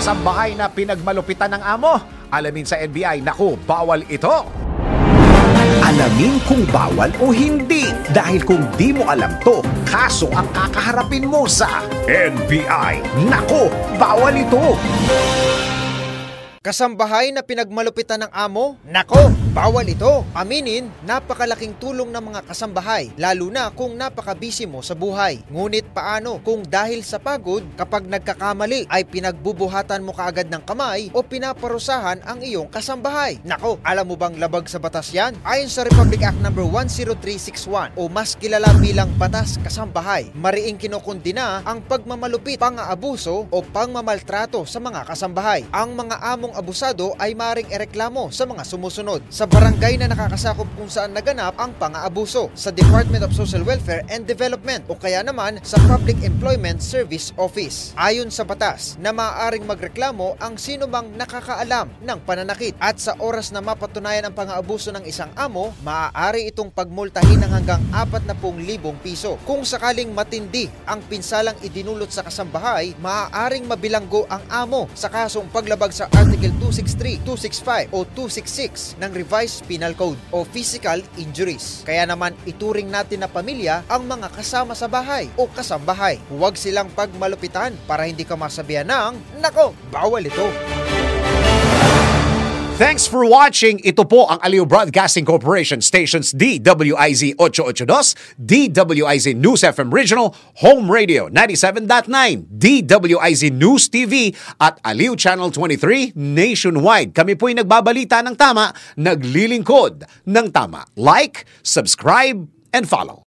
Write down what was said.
Kasambahay na pinagmalupitan ng amo. Alamin sa NBI, naku, bawal ito. Alamin kung bawal o hindi. Dahil kung di mo alam to, kaso ang kakaharapin mo sa NBI. Naku, bawal ito. Kasambahay na pinagmalupitan ng amo? Nako, bawal ito. Aminin, napakalaking tulong ng mga kasambahay, lalo na kung napaka-busy mo sa buhay. Ngunit paano kung dahil sa pagod, kapag nagkakamali ay pinagbubuhatan mo kaagad ng kamay o pinaparusahan ang iyong kasambahay? Nako, alam mo bang labag sa batas yan? Ayon sa Republic Act No. 10361 o mas kilala bilang Batas Kasambahay, mariing kinukundina ang pagmamalupit, pang-aabuso o pangmamaltrato sa mga kasambahay. Ang mga among abusado ay maring ereklamo sa mga sumusunod: sa barangay na nakakasakop kung saan naganap ang pang-aabuso, sa Department of Social Welfare and Development o kaya naman sa Public Employment Service Office. Ayon sa batas, na maaaring magreklamo ang sino mang nakakaalam ng pananakit, at sa oras na mapatunayan ang pang-aabuso ng isang amo, maaari itong pagmultahin ng hanggang 40,000 piso. Kung sakaling matindi ang pinsalang idinulot sa kasambahay, maaaring mabilanggo ang amo sa kasong paglabag sa Article 263, 265 o 266 ng Revised Penal Code o Physical Injuries. Kaya naman ituring natin na pamilya ang mga kasama sa bahay o kasambahay. Huwag silang pagmalupitan para hindi ka masabihan ng, nako, bawal ito. Thanks for watching. Ito po ang Aliw Broadcasting Corporation stations DWIZ 882, DWIZ News FM Regional, Home Radio 97.9, DWIZ News TV at Aliw Channel 23 nationwide. Kami po'y nagbabalita ng tama, naglilingkod ng tama. Like, subscribe, and follow.